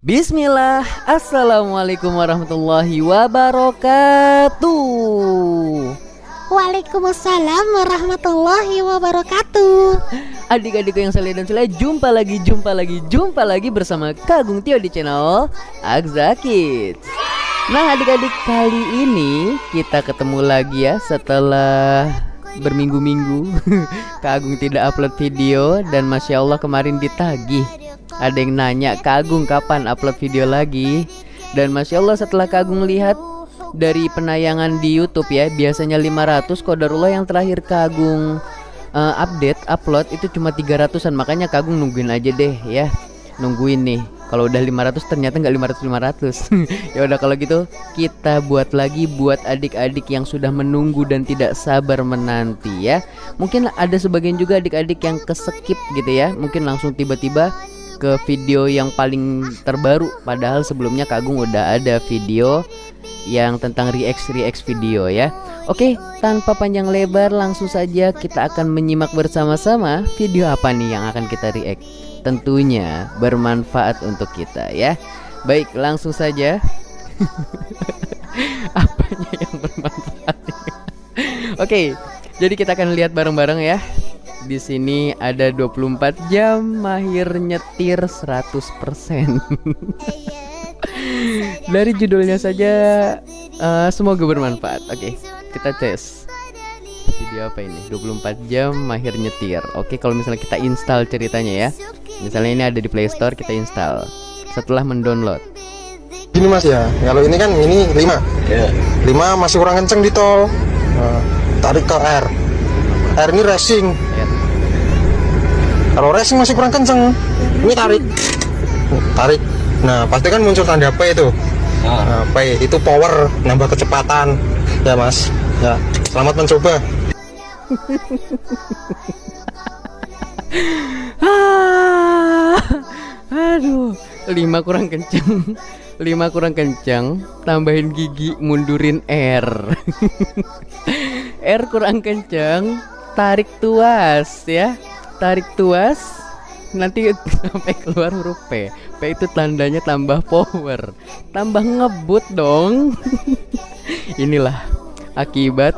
Bismillah, Assalamualaikum warahmatullahi wabarakatuh. Waalaikumsalam warahmatullahi wabarakatuh. Adik-adikku yang saleh dan saleh, jumpa lagi bersama Kagung Tio di channel Agza Kids. Nah adik-adik, kali ini kita ketemu lagi ya setelah berminggu-minggu Kagung tidak upload video. Dan Masya Allah kemarin ditagih, ada yang nanya Kagung kapan upload video lagi. Dan Masya Allah setelah Kagung lihat dari penayangan di YouTube ya, biasanya 500, qadarullah yang terakhir Kagung upload itu cuma 300-an. Makanya Kagung nungguin aja deh ya, nungguin nih. Kalau udah 500 ternyata nggak 500. Ya udah kalau gitu kita buat lagi buat adik-adik yang sudah menunggu dan tidak sabar menanti ya. Mungkin ada sebagian juga adik-adik yang keskip gitu ya, mungkin langsung tiba-tiba ke video yang paling terbaru, padahal sebelumnya Kagung udah ada video yang tentang react video ya. Oke, tanpa panjang lebar langsung saja kita akan menyimak bersama-sama video apa nih yang akan kita react. Tentunya bermanfaat untuk kita ya. Baik, langsung saja. Apanya yang bermanfaat? Oke, jadi kita akan lihat bareng-bareng ya. Di sini ada 24 jam mahir nyetir 100%. Dari judulnya saja semoga bermanfaat. Oke, kita tes. Video apa ini? 24 jam mahir nyetir. Oke, kalau misalnya kita install ceritanya ya. Misalnya ini ada di Play Store, kita install. Setelah mendownload. Gini mas ya, kalau ini kan ini 5 5 masih kurang kenceng di tol. Tarik ke R ini racing ya. Kalau racing masih kurang kenceng, ini tarik. Nah pasti kan muncul tanda P itu. Nah, P itu power, nambah kecepatan ya mas ya. Selamat mencoba. Aduh, 5 kurang kencang, tambahin gigi, mundurin R. R kurang kencang, tarik tuas ya. Tarik tuas, nanti sampai keluar huruf P. P itu tandanya tambah power, tambah ngebut dong. Inilah akibat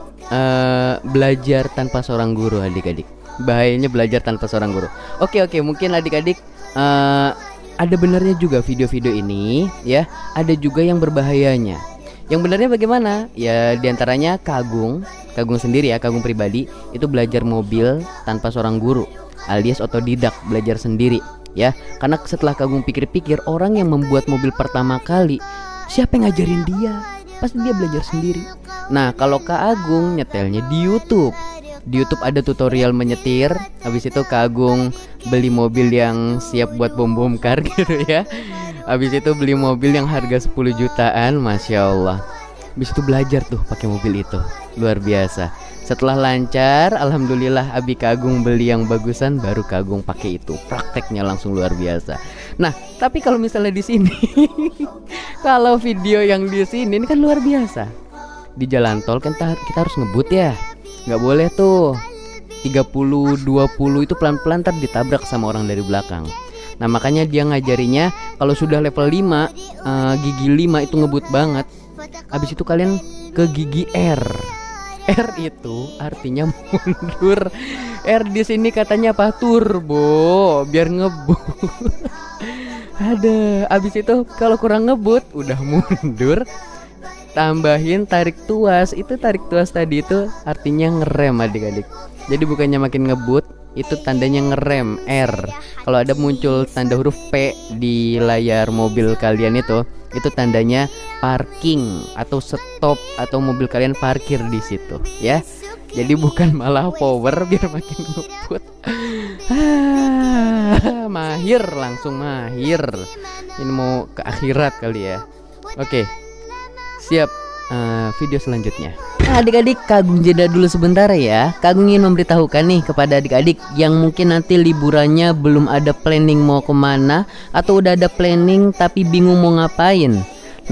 belajar tanpa seorang guru adik-adik. Bahayanya belajar tanpa seorang guru. Oke, mungkin adik-adik ada benarnya juga video-video ini ya. Ada juga yang berbahayanya. Yang benarnya bagaimana? Ya diantaranya Kagung sendiri ya, Kagung pribadi itu belajar mobil tanpa seorang guru, alias otodidak, belajar sendiri ya. Karena setelah Kagung pikir-pikir, orang yang membuat mobil pertama kali, siapa yang ngajarin dia? Pasti dia belajar sendiri. Nah kalau Kak Agung nyetelnya di YouTube. Di YouTube ada tutorial menyetir. Habis itu Kak Agung beli mobil yang siap buat bom-bom kar gitu ya. Habis itu beli mobil yang harga 10 jutaan, Masya Allah. Habis itu belajar tuh pakai mobil itu, luar biasa. Setelah lancar, alhamdulillah abi Kak Agung beli yang bagusan, baru Kak Agung pakai itu. Prakteknya langsung luar biasa. Nah, tapi kalau misalnya di sini kalau video yang di sini ini kan luar biasa. Di jalan tol kan kita harus ngebut ya. Nggak boleh tuh 30, 20 itu pelan-pelan ntar ditabrak sama orang dari belakang. Nah makanya dia ngajarinya kalau sudah level 5 gigi 5 itu ngebut banget. Habis itu kalian ke gigi R. R itu artinya mundur. R di sini katanya apa? Turbo, biar ngebut. Ada. Habis itu kalau kurang ngebut udah mundur, tambahin tarik tuas. Itu tarik tuas tadi itu artinya ngerem adik-adik. Jadi bukannya makin ngebut, itu tandanya ngerem, R. Kalau ada muncul tanda huruf P di layar mobil kalian itu tandanya parking atau stop, atau mobil kalian parkir di situ ya. Jadi bukan malah power biar makin ngebut. Mahir, langsung mahir. Ini mau ke akhirat kali ya. Oke, siap. Video selanjutnya. Adik-adik, Kagung jeda dulu sebentar ya. Kagung ingin memberitahukan nih kepada adik-adik yang mungkin nanti liburannya belum ada planning mau kemana, atau udah ada planning tapi bingung mau ngapain.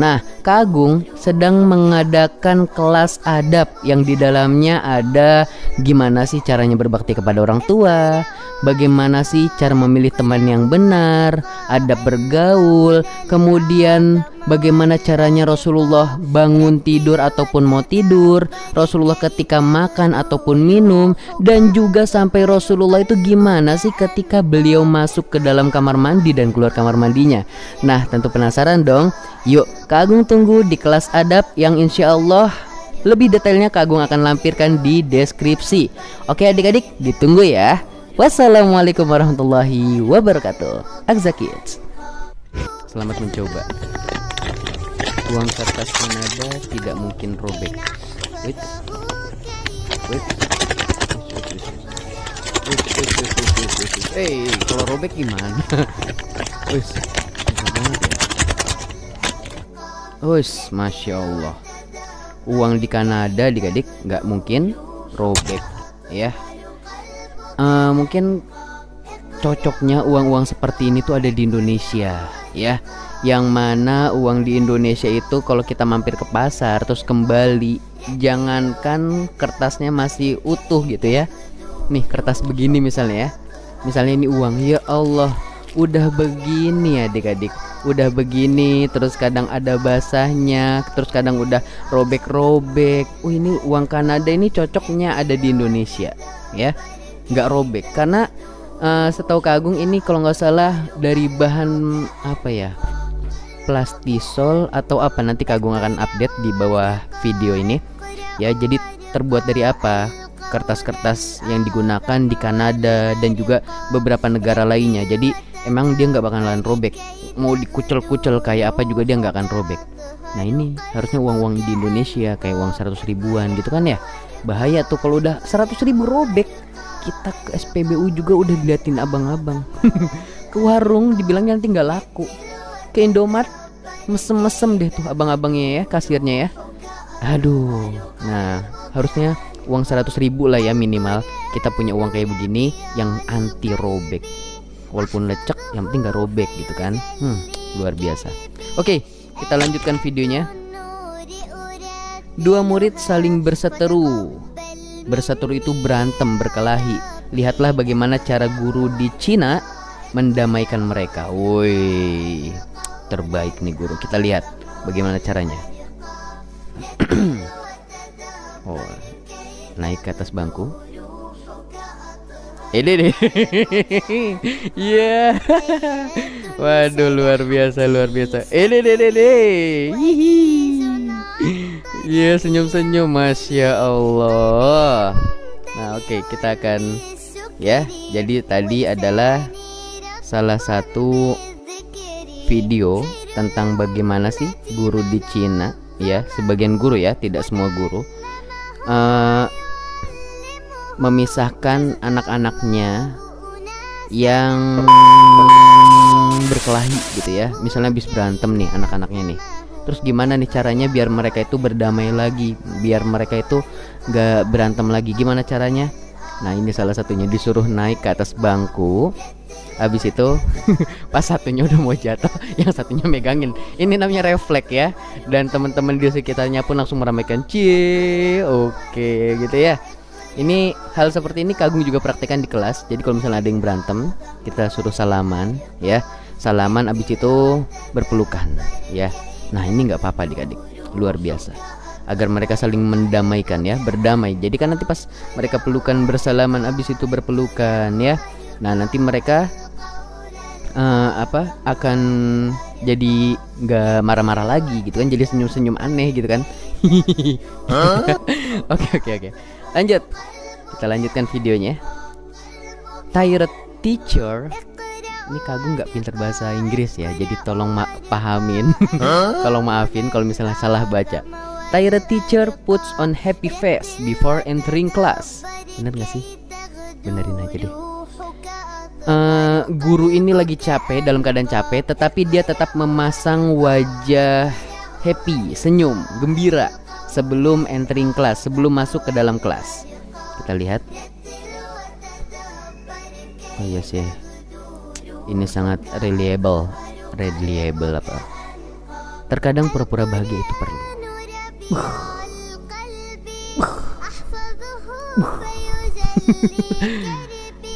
Nah, Kak Agung sedang mengadakan kelas adab yang di dalamnya ada gimana sih caranya berbakti kepada orang tua, bagaimana sih cara memilih teman yang benar, adab bergaul, kemudian bagaimana caranya Rasulullah bangun tidur ataupun mau tidur, Rasulullah ketika makan ataupun minum, dan juga sampai Rasulullah itu gimana sih ketika beliau masuk ke dalam kamar mandi dan keluar kamar mandinya. Nah, tentu penasaran dong. Yuk, Kak Agung tunggu di kelas adab yang insya Allah lebih detailnya Kak Agung akan lampirkan di deskripsi. Oke adik-adik, ditunggu ya. Wassalamualaikum warahmatullahi wabarakatuh. Akza Kids, selamat mencoba. Uang kertas Kanada tidak mungkin robek. Wait. Kalau robek gimana? Wis, Masya Allah. Uang di Kanada adik-adik nggak mungkin robek ya. Mungkin cocoknya uang-uang seperti ini tuh ada di Indonesia ya. Yang mana uang di Indonesia itu kalau kita mampir ke pasar terus kembali, jangankan kertasnya masih utuh gitu ya. Nih kertas begini misalnya ya. Misalnya ini uang, ya Allah, udah begini adik-adik, udah begini, terus kadang ada basahnya, terus kadang udah robek-robek. Ini uang Kanada ini cocoknya ada di Indonesia ya, nggak robek. Karena setahu Kak Agung ini kalau nggak salah dari bahan apa ya, plastisol atau apa, nanti Kak Agung akan update di bawah video ini ya. Jadi terbuat dari apa, kertas-kertas yang digunakan di Kanada dan juga beberapa negara lainnya. Jadi emang dia nggak bakalan robek, mau dikucel-kucel kayak apa juga dia nggak akan robek. Nah ini harusnya uang-uang di Indonesia kayak uang 100 ribuan gitu kan ya. Bahaya tuh kalau udah 100 ribu robek. Kita ke SPBU juga udah diliatin abang-abang. Ke warung dibilangnya nanti nggak laku. Ke Indomaret mesem-mesem deh tuh abang-abangnya ya, kasirnya ya. Aduh. Nah harusnya uang 100 ribu lah ya minimal. Kita punya uang kayak begini yang anti robek. Walaupun lecek yang penting gak robek gitu kan. Luar biasa. Oke, kita lanjutkan videonya. Dua murid saling berseteru. Berseteru itu berantem, berkelahi. Lihatlah bagaimana cara guru di Cina mendamaikan mereka. Woi, terbaik nih guru. Kita lihat bagaimana caranya. Oh, naik ke atas bangku. Ini deh. Iya. Waduh, luar biasa, luar biasa. Ini deh. Iya, senyum-senyum, Masya Allah. Nah oke, kita akan ya. Jadi tadi adalah salah satu video tentang bagaimana sih guru di Cina ya. Sebagian guru ya, tidak semua guru, memisahkan anak-anaknya yang berkelahi gitu ya. Misalnya habis berantem nih anak-anaknya nih, terus gimana nih caranya biar mereka itu berdamai lagi, biar mereka itu gak berantem lagi, gimana caranya? Nah ini salah satunya, disuruh naik ke atas bangku. Habis itu pas satunya udah mau jatuh, yang satunya megangin. Ini namanya refleks ya. Dan teman-teman di sekitarnya pun langsung meramaikan, cie, oke gitu ya. Ini hal seperti ini Kak Agung juga praktekkan di kelas. Jadi kalau misalnya ada yang berantem, kita suruh salaman ya. Salaman abis itu berpelukan ya. Nah ini nggak apa-apa adik-adik, luar biasa. Agar mereka saling mendamaikan ya, berdamai. Jadi kan nanti pas mereka pelukan bersalaman abis itu berpelukan ya. Nah nanti mereka akan jadi nggak marah-marah lagi gitu kan. Jadi senyum-senyum aneh gitu kan. Oke. Lanjut, kita lanjutkan videonya. Tired teacher. Ini Kak Agung nggak pinter bahasa Inggris ya, jadi tolong pahamin. Tolong maafin kalau misalnya salah baca. Tired teacher puts on happy face before entering class. Bener nggak sih? Benerin aja deh. Guru ini lagi capek, dalam keadaan capek, tetapi dia tetap memasang wajah happy, senyum, gembira sebelum entering class, sebelum masuk ke dalam kelas. Kita lihat. Oh iya sih, ini sangat reliable apa? Terkadang pura-pura bahagia itu perlu.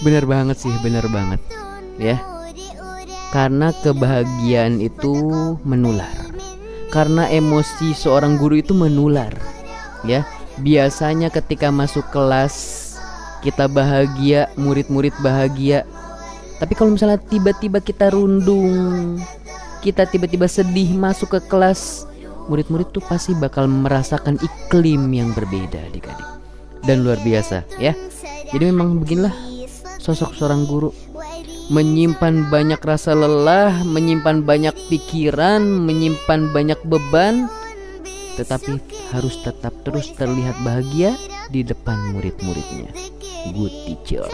Bener banget sih, bener banget ya. Karena kebahagiaan itu menular. Karena emosi seorang guru itu menular ya. Biasanya ketika masuk kelas kita bahagia, murid-murid bahagia. Tapi kalau misalnya tiba-tiba kita rundung, kita tiba-tiba sedih masuk ke kelas, murid-murid tuh pasti bakal merasakan iklim yang berbeda adik-adik. Dan luar biasa ya. Jadi memang beginilah sosok seorang guru. Menyimpan banyak rasa lelah, menyimpan banyak pikiran, menyimpan banyak beban, tetapi harus tetap terus terlihat bahagia di depan murid-muridnya. Good teacher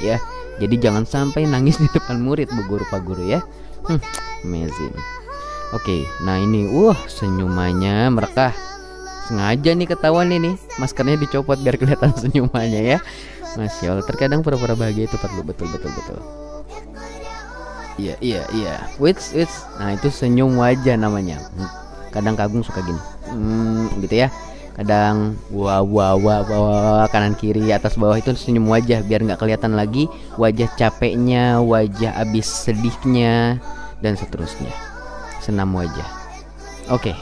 ya. Jadi jangan sampai nangis di depan murid bu guru pak guru ya. Amazing. Oke, nah ini senyumannya merekah. Sengaja nih ketahuan ini, maskernya dicopot biar kelihatan senyumannya ya. Masya Allah, terkadang pura-pura bahagia itu perlu, betul. Iya. Wits. Nah itu senyum wajah namanya. Kadang Kak Agung suka gini, gitu ya. Kadang wah kanan kiri atas bawah, itu senyum wajah biar nggak kelihatan lagi wajah capeknya, wajah abis sedihnya dan seterusnya. Senam wajah. Oke.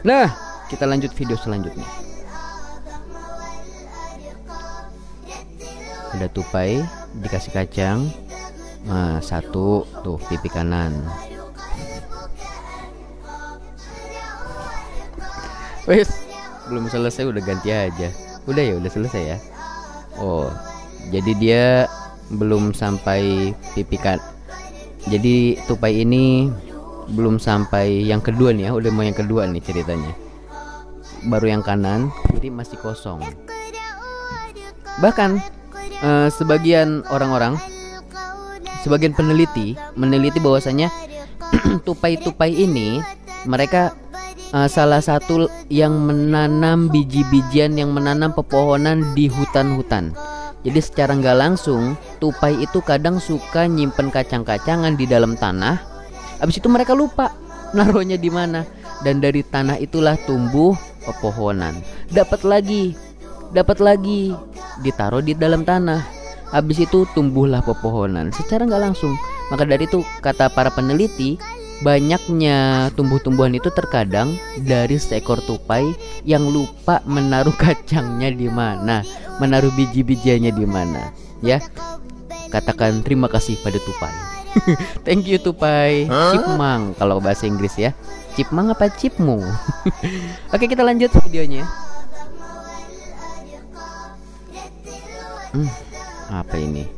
Nah, kita lanjut video selanjutnya. Ada tupai dikasih kacang. Nah, satu tuh pipi kanan. Wes, belum selesai udah ganti aja. Udah selesai ya. Oh, jadi dia belum sampai pipi kan. Jadi tupai ini belum sampai yang kedua nih ya. Udah mau yang kedua nih ceritanya. Baru yang kanan, kiri masih kosong. Bahkan sebagian orang-orang, sebagian peneliti bahwasanya tupai-tupai ini mereka salah satu yang menanam biji-bijian, yang menanam pepohonan di hutan-hutan. Jadi secara nggak langsung tupai itu kadang suka nyimpen kacang-kacangan di dalam tanah. Habis itu mereka lupa naruhnya di mana, dan dari tanah itulah tumbuh pepohonan. Dapat lagi ditaruh di dalam tanah. Habis itu tumbuhlah pepohonan secara nggak langsung. Maka dari itu kata para peneliti, banyaknya tumbuh-tumbuhan itu terkadang dari seekor tupai yang lupa menaruh kacangnya di mana, menaruh biji-bijiannya di mana. Ya, katakan terima kasih pada tupai. Thank you tupai. Chipmunk kalau bahasa Inggris ya. Chipmunk apa chipmu? Oke, kita lanjut videonya. Apa ini?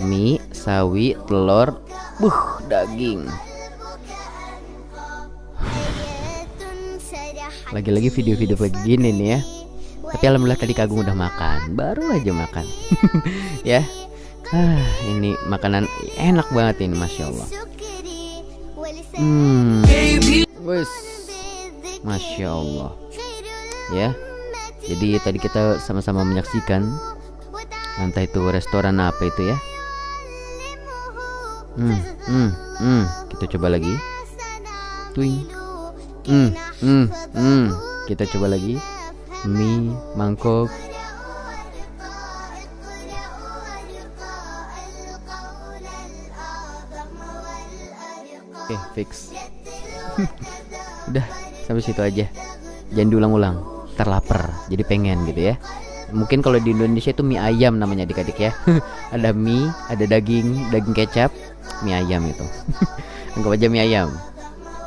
Mie, sawi, telur, daging. Lagi-lagi video-video kayak gini nih ya. Tapi alhamdulillah tadi Kak Agung udah makan, baru aja makan. Ya. Ini makanan enak banget ini, masya Allah. Wes, masya Allah. Ya. Jadi tadi kita sama-sama menyaksikan, entah itu restoran apa itu ya. Kita coba lagi. Twing. Kita coba lagi. Mie, mangkok. Oke, fix. Udah, sampai situ aja. Jangan diulang-ulang, ntar lapar, jadi pengen gitu ya. Mungkin kalau di Indonesia itu mie ayam namanya adik-adik ya. Ada mie, ada daging kecap, mie ayam itu. Anggap aja mie ayam.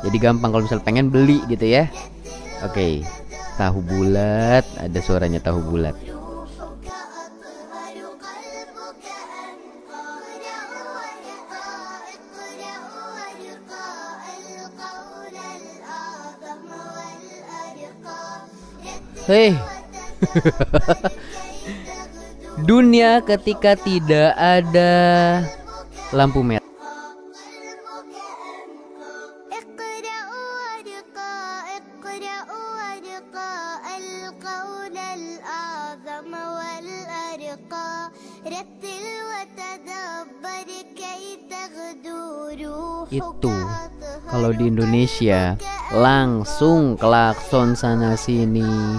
Jadi gampang kalau misal pengen beli gitu ya. Oke, tahu bulat, ada suaranya tahu bulat. Hei. Dunia ketika tidak ada lampu merah. Kalau di Indonesia langsung klakson sana sini.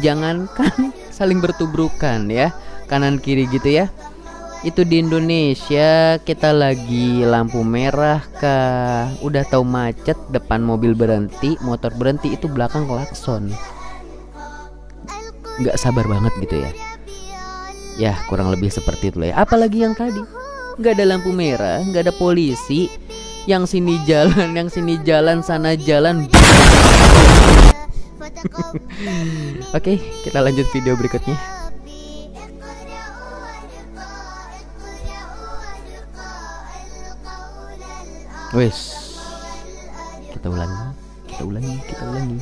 Jangankan saling bertubrukan ya, kanan kiri gitu ya. Itu di Indonesia kita lagi lampu merah kah, udah tahu macet, depan mobil berhenti, motor berhenti, itu belakang klakson. Nggak sabar banget gitu ya. Ya kurang lebih seperti itu lah ya. Apalagi yang tadi nggak ada lampu merah, nggak ada polisi, yang sini jalan, sana jalan. Oke, kita lanjut video berikutnya. Wes, kita ulangi,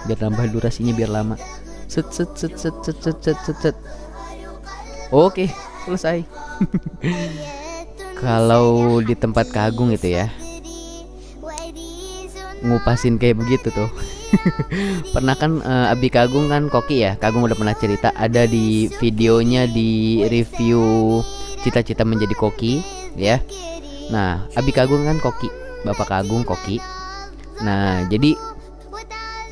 biar nambah durasinya biar lama. Set. Oke, selesai. Kalau di tempat Kak Agung itu ya, ngupasin kayak begitu tuh. Pernah kan Abi Kak Agung kan koki ya. Kak Agung udah pernah cerita, ada di videonya di review cita-cita menjadi koki ya. Nah, Abi Kak Agung kan koki, Bapak Kak Agung koki. Nah, jadi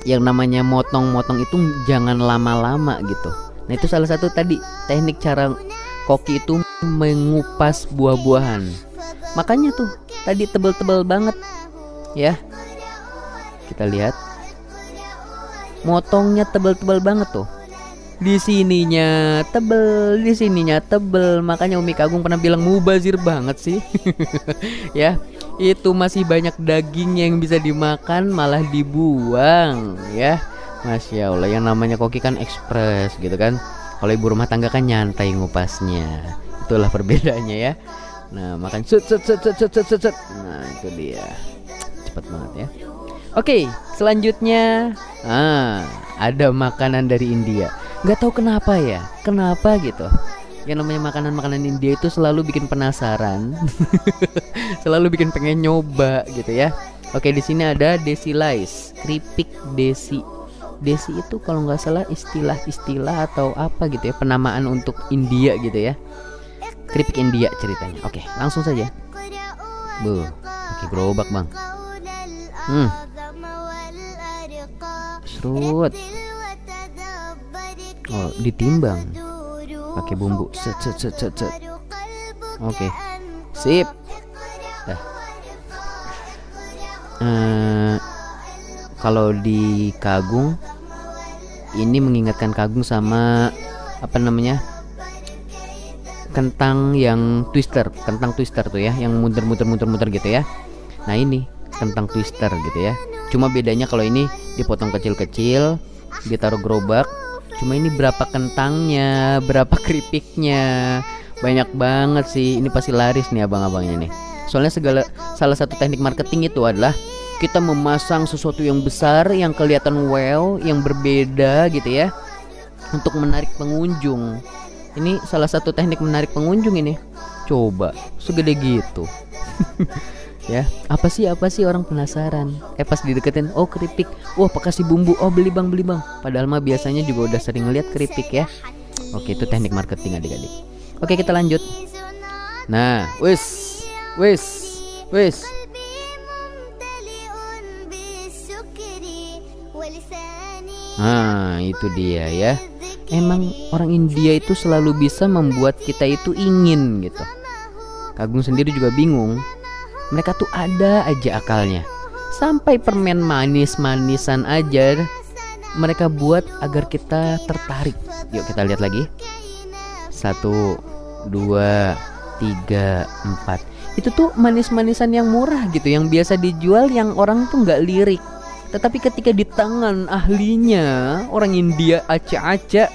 yang namanya motong-motong itu jangan lama-lama gitu. Nah, itu salah satu tadi teknik cara koki itu mengupas buah-buahan. Makanya tuh tadi tebel-tebel banget ya. Kita lihat, motongnya tebel-tebel banget tuh. Di sininya tebel, di sininya tebel. Makanya Umi Kak Agung pernah bilang mubazir banget sih. Ya, itu masih banyak daging yang bisa dimakan malah dibuang ya. Masya Allah, yang namanya koki kan ekspres gitu kan. Kalau ibu rumah tangga kan nyantai ngupasnya. Itulah perbedaannya ya. Nah, makan set. Nah, itu dia. Cepat banget ya. Oke, selanjutnya ada makanan dari India. Nggak tahu kenapa ya, kenapa gitu. Yang namanya makanan-makanan India itu selalu bikin penasaran, selalu bikin pengen nyoba gitu ya. Oke, di sini ada desi lice, keripik desi. Desi itu kalau nggak salah istilah atau apa gitu ya, penamaan untuk India gitu ya. Keripik India ceritanya. Oke, langsung saja. Oke, gerobak bang. Serut. Oh, ditimbang pakai bumbu. Set. Oke, sip. Dah. Kalau di Kak Agung ini mengingatkan Kak Agung sama apa namanya, kentang yang kentang twister tuh ya, yang muter gitu ya. Nah, ini kentang twister gitu ya. Cuma bedanya kalau ini dipotong kecil-kecil, ditaruh gerobak. Cuma ini berapa kentangnya, berapa keripiknya, banyak banget sih. Ini pasti laris nih abang-abangnya nih. Soalnya salah satu teknik marketing itu adalah kita memasang sesuatu yang besar, yang kelihatan wow, yang berbeda gitu ya, untuk menarik pengunjung. Ini salah satu teknik menarik pengunjung ini. Coba segede gitu. Ya, apa sih orang penasaran. Pas dideketin, oh keripik, wah kasih bumbu, oh beli bang. Padahal mah biasanya juga udah sering ngeliat keripik ya. Oke, itu teknik marketing adik-adik. Oke, kita lanjut. Nah, wis. Nah, itu dia ya. Emang orang India itu selalu bisa membuat kita itu ingin gitu. Kak Agung sendiri juga bingung. Mereka tuh ada aja akalnya. Sampai permen manis-manisan aja mereka buat agar kita tertarik. Yuk kita lihat lagi. 1, 2, 3, 4. Itu tuh manis-manisan yang murah gitu, yang biasa dijual, yang orang tuh nggak lirik. Tetapi ketika di tangan ahlinya, orang India acak-acak,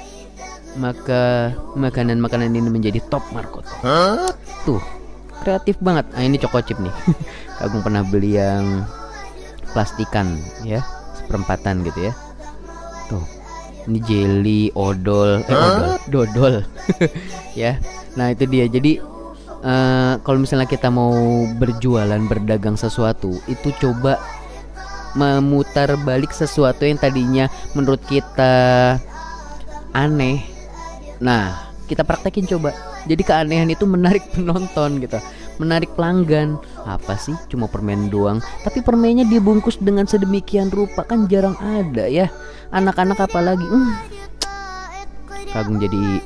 maka makanan-makanan ini menjadi top markoto. Tuh, kreatif banget. Nah, ini Choco Chip nih. Kak Agung pernah beli yang plastikan ya, seperempatan gitu ya. Tuh, ini jelly, dodol. Ya. Nah, itu dia. Jadi kalau misalnya kita mau berjualan, berdagang sesuatu, itu coba memutar balik sesuatu yang tadinya menurut kita aneh. Nah, kita praktekin coba. Jadi keanehan itu menarik penonton gitu. menarik pelanggan. Apa sih, cuma permen doang, tapi permennya dibungkus dengan sedemikian rupa, kan jarang ada ya. Anak-anak apalagi. Kagum jadi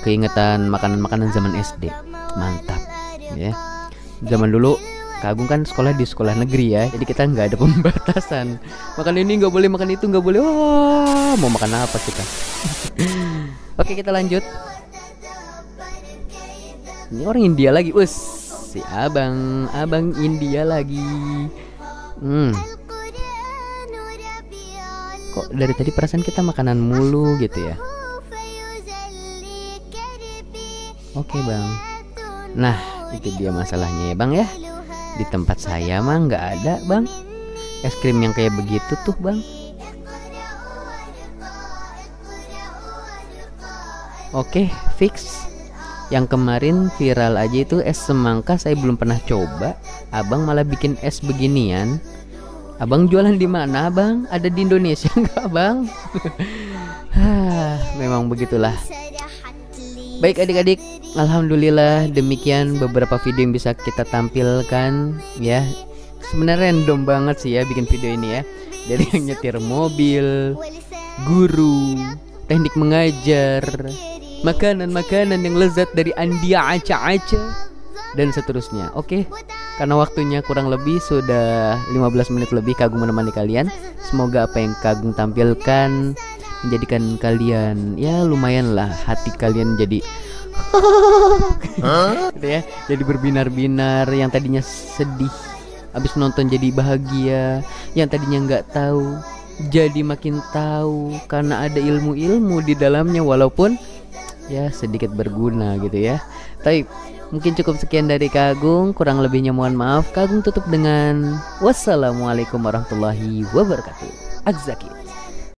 keingetan makanan-makanan zaman SD. Mantap ya. Zaman dulu Kagum kan sekolah di sekolah negeri ya, jadi kita nggak ada pembatasan. Makan ini nggak boleh, makan itu nggak boleh. Wah, mau makan apa kita? Oke, kita lanjut. Ini orang India lagi, si abang India lagi. Kok dari tadi perasaan kita makanan mulu gitu ya? Oke bang. Nah, itu dia masalahnya ya bang ya. Di tempat saya mah nggak ada bang es krim yang kayak begitu tuh bang. Oke, fix. Yang kemarin viral aja itu es semangka, saya belum pernah coba. Abang malah bikin es beginian. Abang jualan di mana bang? Ada di Indonesia nggak bang? Memang begitulah. Baik adik-adik, alhamdulillah demikian beberapa video yang bisa kita tampilkan ya. Sebenarnya random banget sih ya bikin video ini ya. Dari yang nyetir mobil, guru, teknik mengajar, makanan-makanan yang lezat dari Andia Aca-Aca, dan seterusnya. Oke, karena waktunya kurang lebih sudah 15 menit lebih Kagum menemani kalian. Semoga apa yang Kagum tampilkan menjadikan kalian ya lumayan lah, hati kalian jadi gitu ya, jadi berbinar-binar. Yang tadinya sedih habis nonton jadi bahagia, yang tadinya nggak tahu jadi makin tahu karena ada ilmu-ilmu di dalamnya, walaupun ya sedikit berguna gitu ya. Tapi mungkin cukup sekian dari Kagum, kurang lebihnya mohon maaf. Kagum tutup dengan wassalamualaikum warahmatullahi wabarakatuh. Az-Zakir.